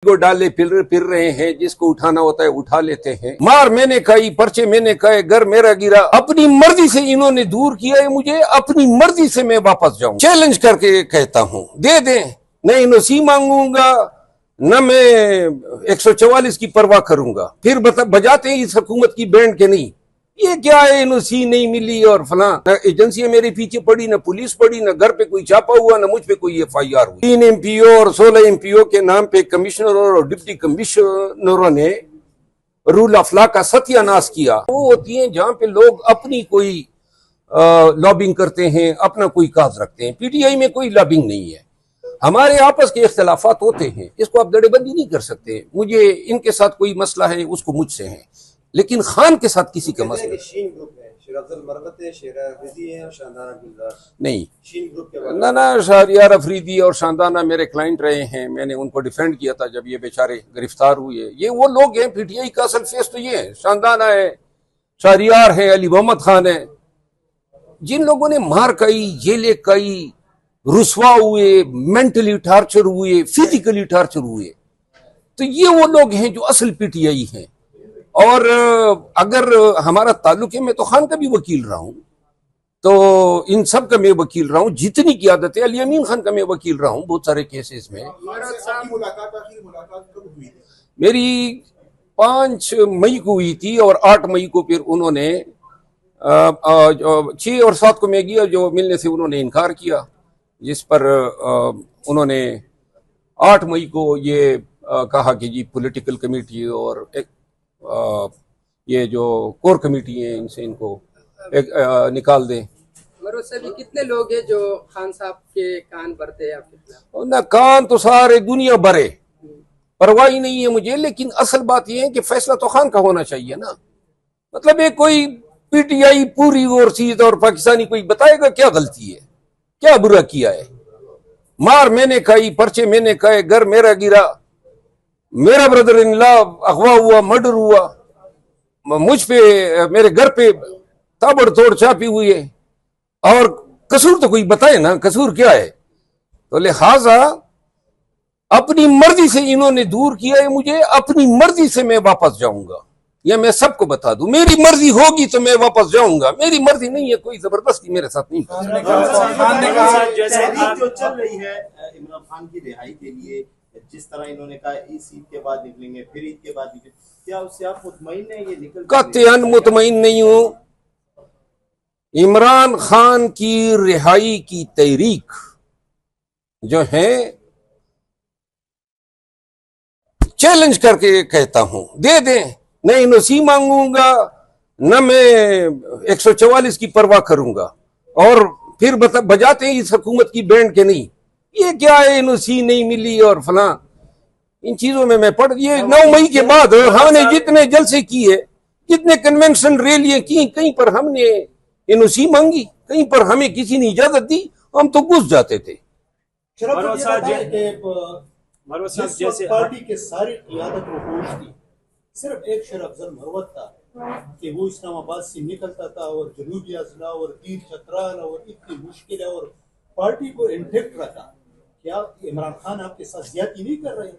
को डाले फिर रहे हैं, जिसको उठाना होता है उठा लेते हैं। मार मैंने खाई, पर्चे मैंने खाए, घर मेरा गिरा। अपनी मर्जी से इन्होंने दूर किया है मुझे, अपनी मर्जी से मैं वापस जाऊं। चैलेंज करके कहता हूं, दे दें। न एनओसी मांगूंगा, न मैं 144 की परवाह करूंगा। फिर बजाते हैं इस हुकूमत की बैंड के नहीं, ये क्या है एनओसी नहीं मिली और फला। न एजेंसियां मेरे पीछे पड़ी, न पुलिस पड़ी, न घर पे कोई छापा हुआ, न मुझ पे कोई एफआईआर हुई। 3 एमपीओ और 16 एमपीओ के नाम पे कमिश्नर और डिप्टी कमिश्नरों ने रूल ऑफ लॉ का सत्यानाश किया। वो होती है जहां पे लोग अपनी कोई लॉबिंग करते हैं, अपना कोई काज रखते हैं। पीटीआई में कोई लॉबिंग नहीं है। हमारे आपस के इख्तलाफात होते हैं, इसको आप दड़ेबंदी नहीं कर सकते। मुझे इनके साथ कोई मसला है, उसको मुझसे है, लेकिन खान के साथ किसी का मसला नहीं। ना शहरियार अफरीदी और शानदाना मेरे क्लाइंट रहे हैं, मैंने उनको डिफेंड किया था जब ये बेचारे गिरफ्तार हुए। ये वो लोग हैं, पीटीआई का असल फेस तो ये है। शानदाना है, शहरियार है, अली मोहम्मद खान है, जिन लोगों ने मार कई, जेलें कई, रुसवा हुए, मेंटली टॉर्चर हुए, फिजिकली टॉर्चर हुए, तो ये वो लोग हैं जो असल पीटीआई हैं। और अगर हमारा ताल्लुक है, मैं तो खान का भी वकील रहा हूं, तो इन सब का मैं वकील रहा हूं। जितनी की आदत है, अली अमीन खान का मैं वकील रहा हूं बहुत सारे केसेस में। मेरी 5 मई को हुई थी और 8 मई को फिर उन्होंने 6 और 7 को मैं गया, जो मिलने से उन्होंने इनकार किया, जिस पर उन्होंने 8 मई को ये कहा कि जी पॉलिटिकल कमेटी और ये जो कोर कमेटी है, इनसे इनको निकाल दें। भी कितने लोग हैं जो खान साहब के कान भरते हैं आपके खिलाफ? ना कान तो सारे दुनिया भरे, परवाह ही नहीं है मुझे। लेकिन असल बात यह है कि फैसला तो खान का होना चाहिए ना। मतलब ये कोई पीटीआई पूरी ओवरसीज और पाकिस्तानी कोई बताएगा क्या गलती है, क्या बुरा किया है। मार मैंने खाई, पर्चे मैंने खाए, घर मेरा गिरा, मेरा ब्रदर इन लॉ अगवा हुआ, मर्डर हुआ, मुझ पे, मेरे घर पे ताबड़तोड़ चापी हुई है, और कसूर तो कोई बताए ना, कसूर क्या है। तो लिहाजा अपनी मर्जी से इन्होंने दूर किया है मुझे, अपनी मर्जी से मैं वापस जाऊंगा। यह मैं सबको बता दूं, मेरी मर्जी होगी तो मैं वापस जाऊंगा, मेरी मर्जी नहीं है, कोई जबरदस्ती मेरे साथ नहीं। खान ने कहा जैसे जो चल रही है इमरान खान की रिहाई के लिए, जिस तरह इन्होंने कहा इस ईद के बाद निकलेंगे, फिर ईद के बाद निकलेंगे, क्या उससे आप मुतमईन हैं? ये निकल कतई मुतमईन नहीं हूं। इमरान खान की रिहाई की तहरीक जो है, चैलेंज करके कहता हूं, दे दें। न एनओसी मांगूंगा, न मैं 144 की परवाह करूंगा। और फिर बजाते हैं इस हुकूमत की बैंड के नहीं, ये क्या है एनओसी नहीं मिली और फला। इन चीजों में मैं ये 9 मई के बाद हमने जितने जलसे किए, जितने कन्वेंशन रैलियां की, कहीं पर हमने एनओसी मांगी, कहीं पर हमें किसी ने इजाजत दी, हम तो घुस जाते थे। जैसे पार्टी के सारी क़ियादत को होश थी, सिर्फ एक शेर अफजल मरवत था कि वो इस्लामाबाद से निकलता था और जनूबी अजला और तीर चक्रान और इतनी मुश्किल है, और पार्टी को इंटेक्ट रखा। क्या इमरान खान आपके साथ ज्यादती नहीं कर रहे हैं?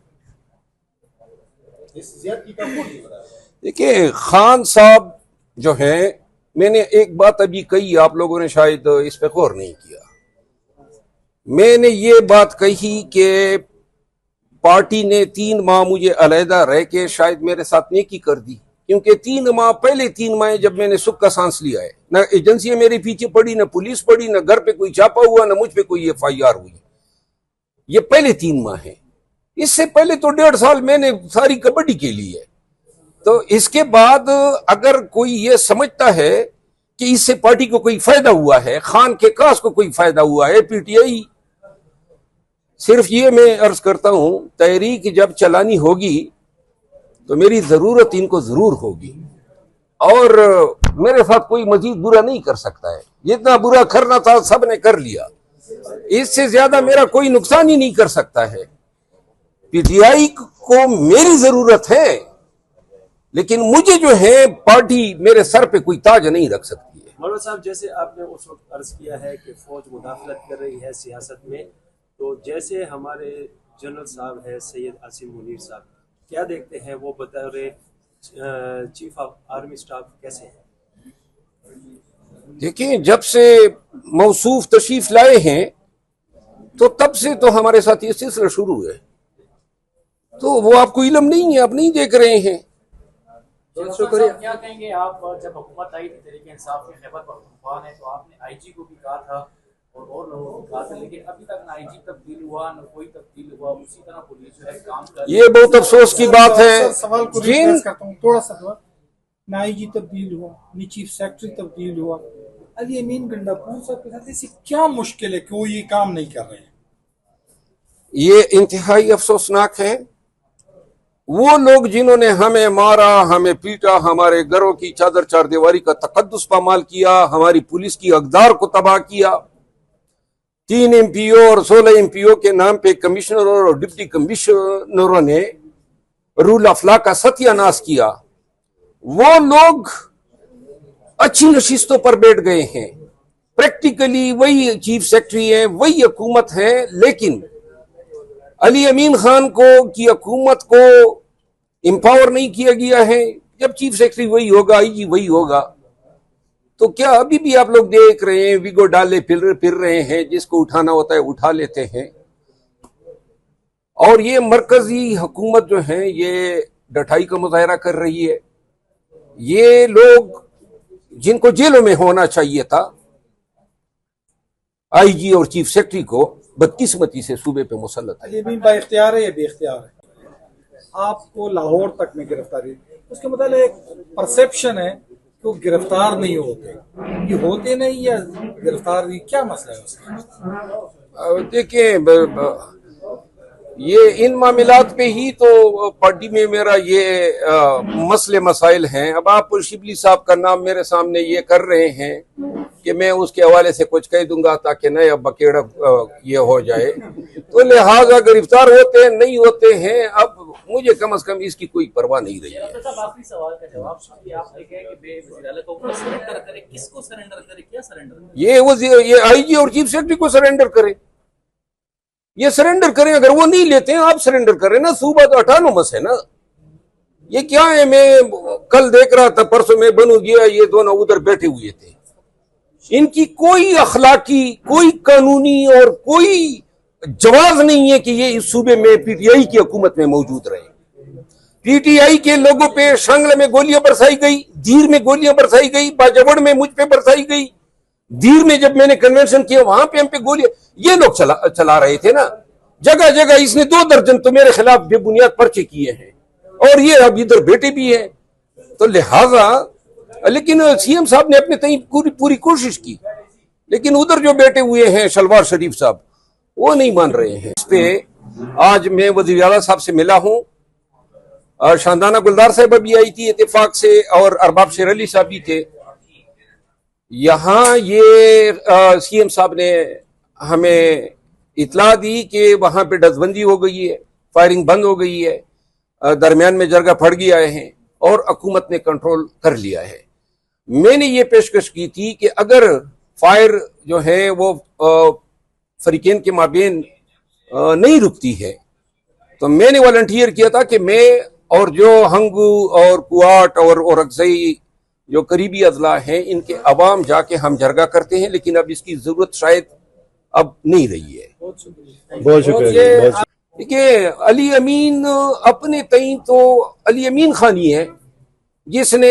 इस ज्यादती का कौन जिम्मेदार है? देखिए, खान साहब जो है, मैंने एक बात अभी कही, आप लोगों ने शायद इस पे गौर नहीं किया। मैंने ये बात कही कि पार्टी ने 3 माह मुझे अलहदा रह के शायद मेरे साथ नेकी कर दी, क्योंकि 3 माह, पहले 3 माह जब मैंने सुख का सांस लिया है, न एजेंसियां मेरे पीछे पड़ी, न पुलिस पड़ी, न घर पे कोई छापा हुआ, न मुझ पे कोई एफआईआर हुई। ये पहले 3 माह है। इससे पहले तो 1.5 साल मैंने सारी कबड्डी खेली है। तो इसके बाद अगर कोई ये समझता है कि इससे पार्टी को कोई फायदा हुआ है, खान के कास को कोई फायदा हुआ है, पीटीआई, सिर्फ ये मैं अर्ज करता हूं, तहरीक जब चलानी होगी तो मेरी जरूरत इनको जरूर होगी, और मेरे साथ कोई मजीद बुरा नहीं कर सकता है। जितना बुरा करना था सब ने कर लिया, इससे ज्यादा मेरा कोई नुकसान ही नहीं कर सकता है। पीटीआई को मेरी जरूरत है, लेकिन मुझे जो है पार्टी मेरे सर पे कोई ताज नहीं रख सकती है। मरवत साहब, जैसे आपने उस वक्त अर्ज किया है कि फौज मुदाखलत कर रही है सियासत में, तो जैसे हमारे जनरल साहब है सैयद आसिम मुनीर साहब, क्या देखते हैं वो बतौर चीफ ऑफ आर्मी स्टाफ कैसे हैं? देखिए, जब से मौसूफ तशरीफ लाए हैं तो तब से तो हमारे साथ ये सिलसिला शुरू है, तो वो आपको इल्म नहीं है, आप नहीं देख रहे हैं। शुक्रिया। क्या कहेंगे आप, जब हुकूमत आई थी तहरीक इंसाफ की खैबर पख्तूनख्वा ने, तो आपने आईजी को भी कहा था और लोगों को कहा था, लेकिन अभी तक ना आईजी तब्दील हुआ न कोई तब्दील हुआ, उसी तरह पुलिस जो है काम कर रही है। ये बहुत अफसोस की बात है। सवाल को रिप्लेस करता हूँ थोड़ा सा। ना आईजी तब्दील हुआ, न चीफ सेक्रेटरी तब्दील हुआ, अली अमीन गंडापुर साहब के साथ ऐसी क्या मुश्किल है कि वो ये काम नहीं कर रहे हैं? ये इंतहाई अफसोसनाक है। वो लोग जिन्होंने हमें मारा, हमें पीटा, हमारे घरों की चादर चारदीवारी का तकद्दुस पामाल किया, हमारी पुलिस की अकदार को तबाह किया, 3 एमपीओ और 16 एमपीओ के नाम पे कमिश्नरों और डिप्टी कमिश्नरों ने रूल ऑफ लॉ का सत्यानाश किया। वो लोग अच्छी नशिस्तों पर बैठ गए हैं। प्रैक्टिकली वही चीफ सेक्रेटरी है, वही हुकूमत है, लेकिन अली अमीन खान की हुकूमत को एम्पावर नहीं किया गया है। जब चीफ सेक्रेटरी वही होगा, आईजी वही होगा, तो क्या अभी भी आप लोग देख रहे हैं विगो डाले फिर रहे हैं, जिसको उठाना होता है उठा लेते हैं। और ये मरकजी हुकूमत जो है ये डटाई का मुजाहरा कर रही है। ये लोग जिनको जेलों में होना चाहिए था, आईजी और चीफ सेक्रेटरी को बदकिस्मती से सूबे पे मुसल्लत है। अली अमीन बाइख्तियार है या बेख्तियार है? आपको लाहौर तक में गिरफ्तारी, उसके मतलब एक परसेप्शन है कि वो गिरफ्तार नहीं होते, ये होते नहीं या गिरफ्तार नहीं, क्या मसला है उसका? देखिए, ये इन मामलात पे ही तो पार्टी में मेरा ये मसले मसाइल हैं। अब आप शिबली साहब का नाम मेरे सामने ये कर रहे हैं कि मैं उसके हवाले से कुछ कह दूंगा ताकि नया बकेड़ा ये हो जाए, तो लिहाजा गिरफ्तार होते हैं नहीं होते हैं, अब मुझे कम से कम इसकी कोई परवाह नहीं रही है। आखिरी सवाल का जवाब कि आपने कहा कि वज़ीर-ए-आला को सरेंडर करे, किसको सरेंडर करे, क्या सरेंडर करे? ये आईजी और चीफ सेक्रेटरी को सरेंडर करें, ये सरेंडर करें। अगर वो नहीं लेते हैं, आप सरेंडर करें ना, सूबा तो ऑटोनोमस है ना। ये क्या है, मैं कल देख रहा था, परसों में बनू गया, ये दोनों उधर बैठे हुए थे। इनकी कोई अखलाकी, कोई कानूनी और कोई जवाब नहीं है कि ये इस सूबे में पीटीआई की हुकूमत में मौजूद रहे। पीटीआई के लोगों पे शंगल में गोलियां बरसाई गई, दीर में गोलियां बरसाई गई, बाजवड़ में मुझ पे बरसाई गई, दीर में जब मैंने कन्वेंशन किया वहां पे हम पे गोलियां ये लोग चला रहे थे ना। जगह जगह इसने 2 दर्जन तो मेरे खिलाफ बेबुनियाद पर्चे किए हैं, और ये अब इधर बेटे भी हैं। तो लिहाजा, लेकिन सीएम साहब ने अपने तई पूरी कोशिश की, लेकिन उधर जो बैठे हुए हैं शलवार शरीफ साहब, वो नहीं मान रहे हैं। इस पे आज मैं वज़ीर-ए-आला साहब से मिला हूं, और शानदाना गुलदार साहब भी आई थी इत्तेफाक से, और अरबाब शेर अली साहब भी थे। यहाँ ये सीएम साहब ने हमें इतला दी कि वहां पे डसबंदी हो गई है, फायरिंग बंद हो गई है, दरमियान में जरगा फट गया है और हुकूमत ने कंट्रोल कर लिया है। मैंने ये पेशकश की थी कि अगर फायर जो है वो फरीकैन के माबेन नहीं रुकती है, तो मैंने वॉलंटियर किया था कि मैं और जो हंगू और कुआट और औरकजई जो करीबी अजला हैं, इनके अवाम जाके हम जरगा करते हैं, लेकिन अब इसकी जरूरत शायद अब नहीं रही है। बहुत शुक्रिया। देखिए, अली अमीन अपने तई तो अली अमीन खान ही है जिसने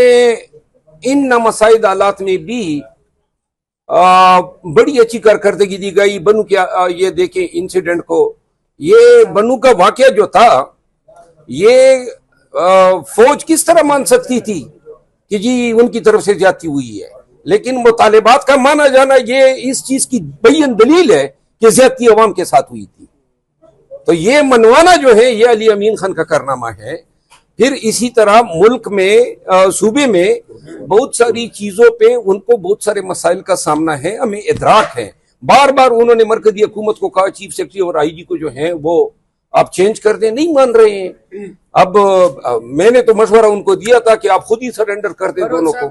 इन नामसाइद हालात में भी बड़ी अच्छी कारकर्दगी दी गई। बनू क्या ये देखें इंसिडेंट को, ये बनू का वाकया जो था, ये फौज किस तरह मान सकती थी कि जी उनकी तरफ से ज्यादती हुई है, लेकिन मुतालिबात का माना जाना ये इस चीज की बय्यन दलील है कि ज्यादती अवाम के साथ हुई थी। तो ये मनवाना जो है ये अली अमीन खान का कारनामा है। फिर इसी तरह मुल्क में सूबे में बहुत सारी चीजों पे उनको बहुत सारे मसाइल का सामना है, हमें इदराक है। बार बार उन्होंने मरकजी हुकूमत को कहा, चीफ सेक्रेटरी और आईजी को जो है वो आप चेंज कर दें, नहीं मान रहे हैं। अब मैंने तो मशवरा उनको दिया था कि आप खुद ही सरेंडर कर दें दोनों को।